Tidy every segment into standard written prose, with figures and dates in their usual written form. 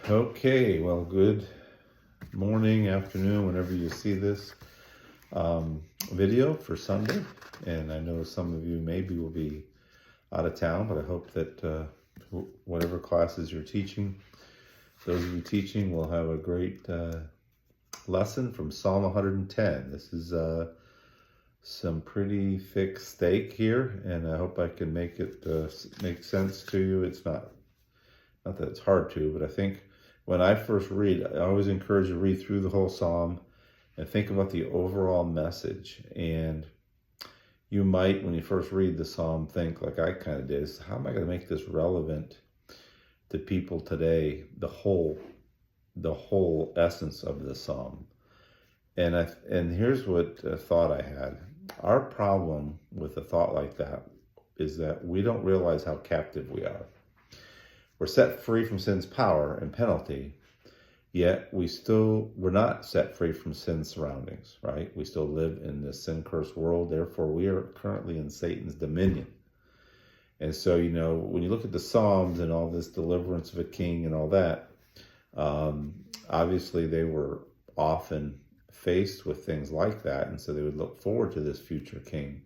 Okay, well, good morning, afternoon, whenever you see this video for Sunday. And I know some of you maybe will be out of town, but I hope that whatever classes you're teaching, those of you teaching will have a great lesson from Psalm 110. This is some pretty thick steak here, and I hope I can make it make sense to you. It's not that it's hard to, but I think when I first read, I always encourage you to read through the whole Psalm and think about the overall message. And you might, when you first read the Psalm, think like I kind of did, is how am I going to make this relevant to people today? The whole essence of the Psalm. And here's what thought I had. Our problem with a thought like that is that we don't realize how captive we are. We're set free from sin's power and penalty, yet we're not set free from sin's surroundings, right? We still live in this sin-cursed world. Therefore, we are currently in Satan's dominion. And so, when you look at the Psalms and all this deliverance of a king and all that, obviously they were often faced with things like that. And so they would look forward to this future king.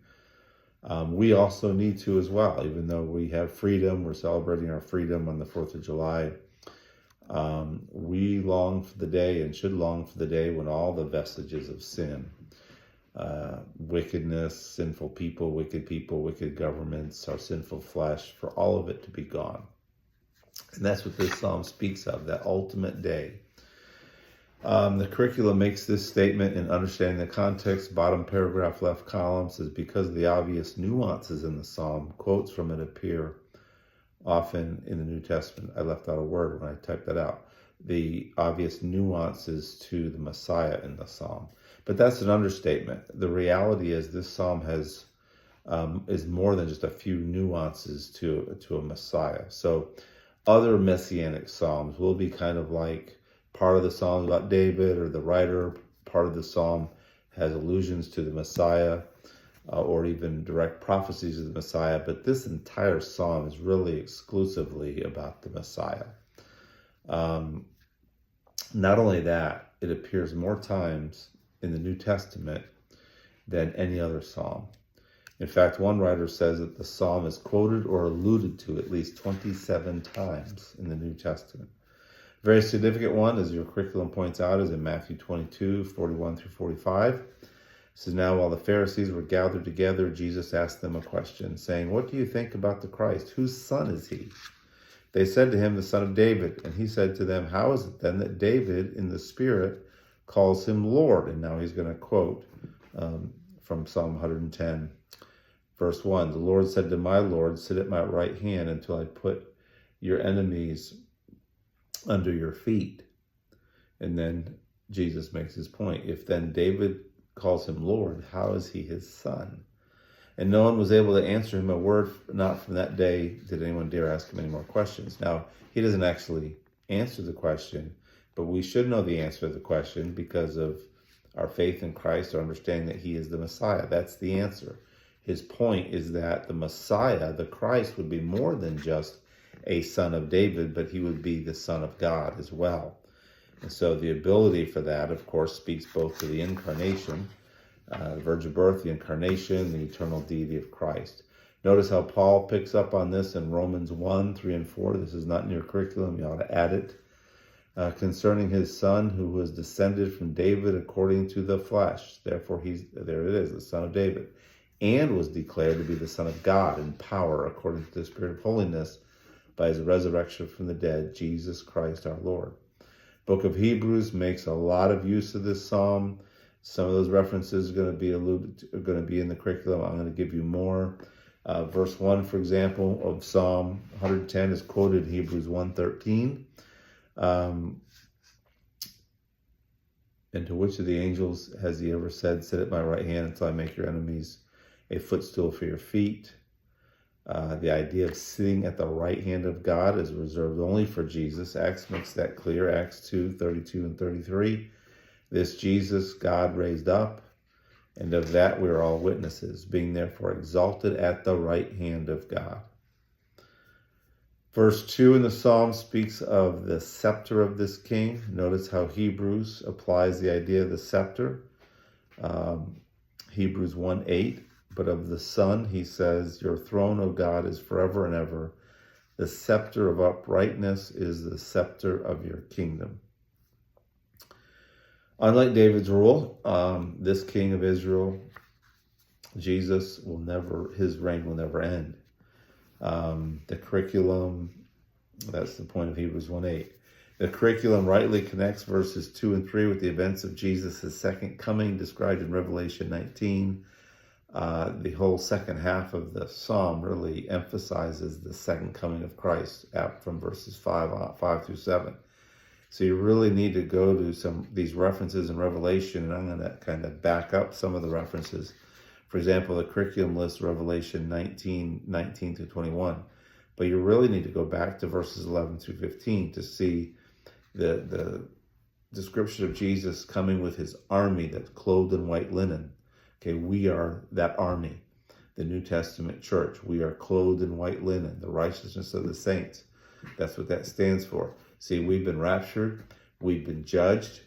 We also need to as well, even though we have freedom, we're celebrating our freedom on the 4th of July. We long for the day and should long for the day when all the vestiges of sin, wickedness, sinful people, wicked governments, our sinful flesh, for all of it to be gone. And that's what this psalm speaks of, that ultimate day. The curriculum makes this statement in understanding the context. Bottom paragraph, left column says, because of the obvious nuances in the psalm, quotes from it appear often in the New Testament. I left out a word when I typed that out. The obvious nuances to the Messiah in the psalm. But that's an understatement. The reality is this psalm is more than just a few nuances to a Messiah. So other messianic psalms will be kind of like part of the psalm about David, or the writer part of the psalm has allusions to the Messiah, or even direct prophecies of the Messiah. But this entire psalm is really exclusively about the Messiah. Not only that, it appears more times in the New Testament than any other psalm. In fact, one writer says that the psalm is quoted or alluded to at least 27 times in the New Testament. Very significant one, as your curriculum points out, is in Matthew 22, 41 through 45. It says, now while the Pharisees were gathered together, Jesus asked them a question, saying, what do you think about the Christ? Whose son is he? They said to him, the son of David. And he said to them, how is it then that David in the Spirit calls him Lord? And now he's going to quote from Psalm 110, verse 1. The Lord said to my Lord, sit at my right hand until I put your enemies under your feet. And then Jesus makes his point. If then David calls him Lord, how is he his son? And no one was able to answer him a word. Not from that day did anyone dare ask him any more questions. Now, he doesn't actually answer the question, but we should know the answer to the question because of our faith in Christ, our understanding that he is the Messiah. That's the answer. His point is that the Messiah, the Christ, would be more than just a son of David, but he would be the Son of God as well. And so the ability for that, of course, speaks both to the incarnation, the virgin birth, the incarnation, the eternal deity of Christ. Notice how Paul picks up on this in Romans 1, 3, and 4. This is not in your curriculum. You ought to add it. Concerning his son, who was descended from David according to the flesh. Therefore, there it is, the son of David. And was declared to be the Son of God in power according to the Spirit of holiness, by his resurrection from the dead, Jesus Christ our Lord. Book of Hebrews makes a lot of use of this psalm. Some of those references are going to be in the curriculum. I'm going to give you more. Verse 1, for example, of Psalm 110 is quoted in Hebrews 1:13. And to which of the angels has he ever said, sit at my right hand until I make your enemies a footstool for your feet? The idea of sitting at the right hand of God is reserved only for Jesus. Acts makes that clear. Acts 2, 32 and 33. This Jesus God raised up, and of that we are all witnesses, being therefore exalted at the right hand of God. Verse 2 in the Psalm speaks of the scepter of this king. Notice how Hebrews applies the idea of the scepter. Hebrews 1:8, but of the Son, he says, your throne, O God, is forever and ever. The scepter of uprightness is the scepter of your kingdom. Unlike David's rule, this king of Israel, Jesus, his reign will never end. The curriculum, that's the point of Hebrews 1:8. The curriculum rightly connects verses 2 and 3 with the events of Jesus' second coming described in Revelation 19. The whole second half of the psalm really emphasizes the second coming of Christ from verses 5 through 7. So you really need to go to these references in Revelation, and I'm going to kind of back up some of the references. For example, the curriculum lists Revelation 19 through 21. But you really need to go back to verses 11 through 15 to see the description of Jesus coming with his army that's clothed in white linen. Okay, we are that army, the New Testament church. We are clothed in white linen, the righteousness of the saints. That's what that stands for. See, we've been raptured, we've been judged,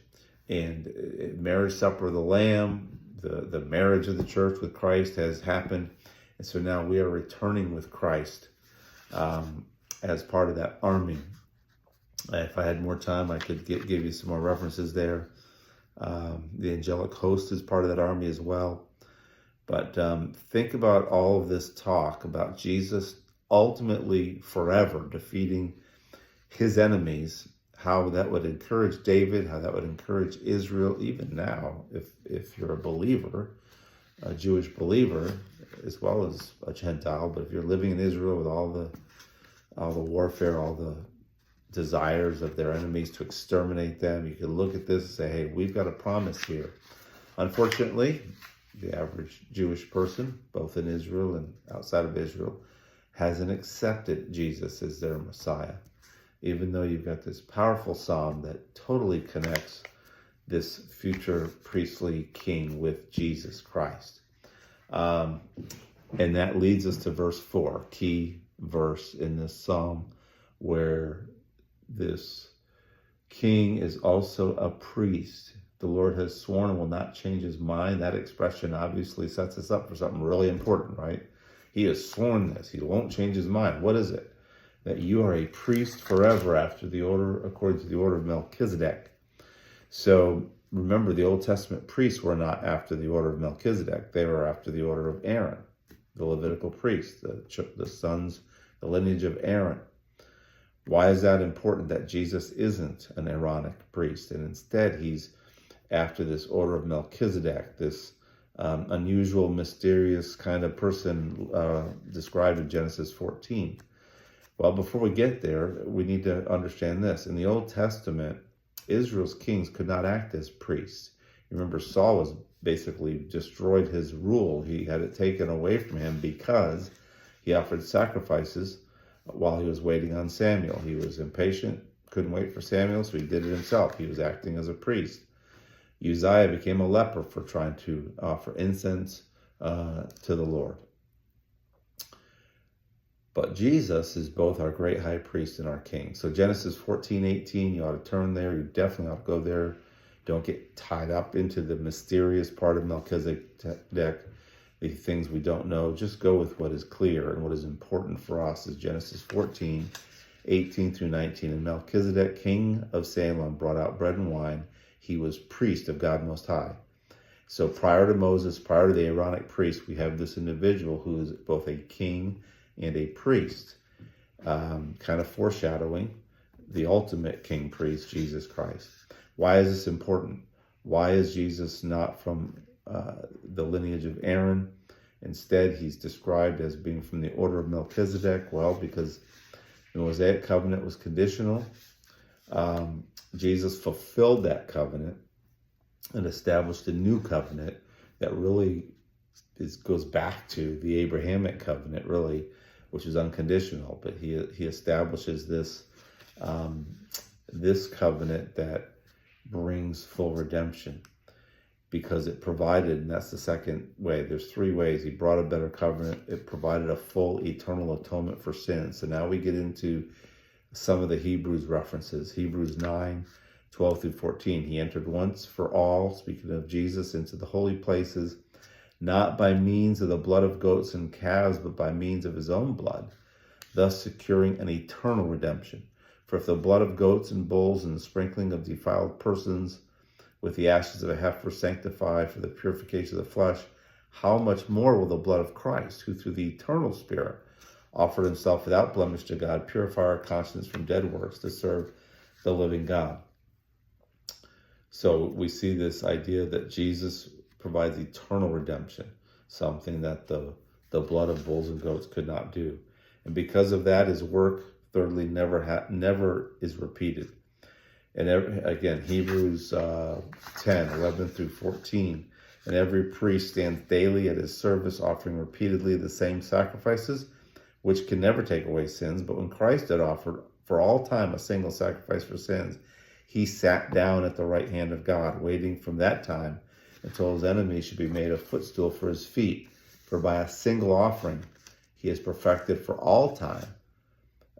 and marriage supper of the Lamb, the marriage of the church with Christ has happened. And so now we are returning with Christ as part of that army. If I had more time, I could give you some more references there. The angelic host is part of that army as well. But think about all of this talk about Jesus ultimately forever defeating his enemies, how that would encourage David, how that would encourage Israel, even now, if you're a believer, a Jewish believer, as well as a Gentile. But if you're living in Israel with all the warfare, all the desires of their enemies to exterminate them, you can look at this and say, hey, we've got a promise here. Unfortunately, the average Jewish person, both in Israel and outside of Israel, hasn't accepted Jesus as their Messiah, even though you've got this powerful psalm that totally connects this future priestly king with Jesus Christ. And that leads us to verse 4, key verse in this psalm, where this king is also a priest. The Lord has sworn and will not change his mind. That expression obviously sets us up for something really important, right? He has sworn this. He won't change his mind. What is it? That you are a priest forever according to the order of Melchizedek. So remember, the Old Testament priests were not after the order of Melchizedek. They were after the order of Aaron, the Levitical priest, the sons, the lineage of Aaron. Why is that important? That Jesus isn't an Aaronic priest, and instead he's after this order of Melchizedek, this unusual, mysterious kind of person described in Genesis 14. Well, before we get there, we need to understand this. In the Old Testament, Israel's kings could not act as priests. Remember, Saul was basically destroyed his rule. He had it taken away from him because he offered sacrifices while he was waiting on Samuel. He was impatient, couldn't wait for Samuel, so he did it himself. He was acting as a priest. Uzziah became a leper for trying to offer incense to the Lord. But Jesus is both our great high priest and our king. So Genesis 14:18, you ought to turn there. You definitely ought to go there. Don't get tied up into the mysterious part of Melchizedek, the things we don't know. Just go with what is clear, and what is important for us is Genesis 14:18 through 19. And Melchizedek, king of Salem, brought out bread and wine. He was priest of God Most High. So prior to Moses, prior to the Aaronic priest, we have this individual who is both a king and a priest, kind of foreshadowing the ultimate king priest, Jesus Christ. Why is this important? Why is Jesus not from the lineage of Aaron? Instead, he's described as being from the order of Melchizedek. Well, because the Mosaic covenant was conditional. Jesus fulfilled that covenant and established a new covenant that really goes back to the Abrahamic covenant, really, which is unconditional. But he establishes this this covenant that brings full redemption. because it provided, and that's the second way. There's three ways. He brought a better covenant. It provided a full eternal atonement for sin. So now we get into some of the Hebrews references. Hebrews 9:12 through 14. He entered once for all, speaking of Jesus, into the holy places, not by means of the blood of goats and calves, but by means of his own blood, thus securing an eternal redemption. For if the blood of goats and bulls and the sprinkling of defiled persons with the ashes of a heifer sanctify for the purification of the flesh, how much more will the blood of Christ, who through the eternal Spirit offered himself without blemish to God, purify our conscience from dead works to serve the living God. So we see this idea that Jesus provides eternal redemption, something that the blood of bulls and goats could not do. And because of that, his work, thirdly, never is repeated. And again, Hebrews 10:11 through 14. And every priest stands daily at his service, offering repeatedly the same sacrifices, which can never take away sins. But when Christ had offered for all time a single sacrifice for sins, he sat down at the right hand of God, waiting from that time until his enemies should be made a footstool for his feet. For by a single offering, he has perfected for all time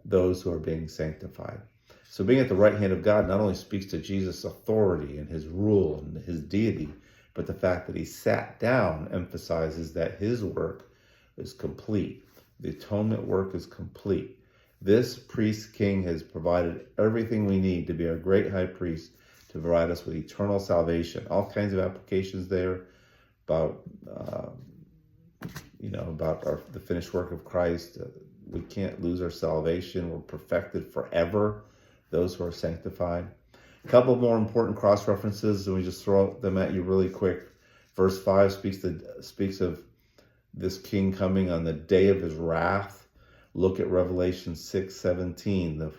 those who are being sanctified. So being at the right hand of God not only speaks to Jesus' authority and his rule and his deity, but the fact that he sat down emphasizes that his work is complete. The atonement work is complete. This priest king has provided everything we need to be our great high priest, to provide us with eternal salvation. All kinds of applications there about, the finished work of Christ. We can't lose our salvation. We're perfected forever, those who are sanctified. A couple more important cross-references, and we just throw them at you really quick. Verse 5 speaks of this king coming on the day of his wrath. Look at Revelation 6:17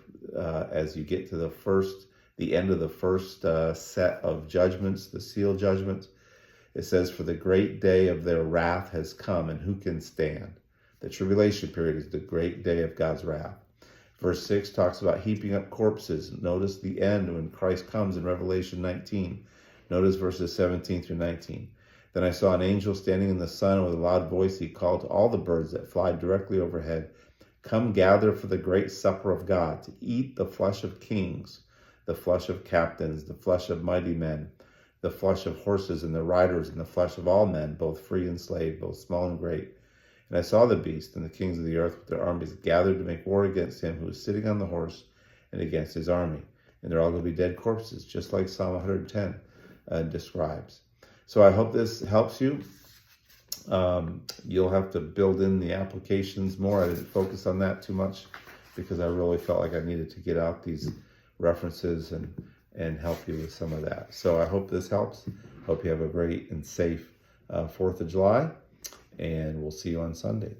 as you get to the end of the first set of judgments, the seal judgments. It says, for the great day of their wrath has come, and who can stand? The tribulation period is the great day of God's wrath. Verse 6 talks about heaping up corpses. Notice the end when Christ comes in Revelation 19. Notice verses 17 through 19. Then I saw an angel standing in the sun, and with a loud voice he called to all the birds that fly directly overhead, come gather for the great supper of God, to eat the flesh of kings, the flesh of captains, the flesh of mighty men, the flesh of horses and their riders, and the flesh of all men, both free and slave, both small and great. And I saw the beast and the kings of the earth with their armies gathered to make war against him who was sitting on the horse and against his army. And they're all going to be dead corpses, just like Psalm 110 describes. So I hope this helps you. You'll have to build in the applications more. I didn't focus on that too much because I really felt like I needed to get out these references and help you with some of that. So I hope this helps. Hope you have a great and safe 4th of July, and we'll see you on Sunday.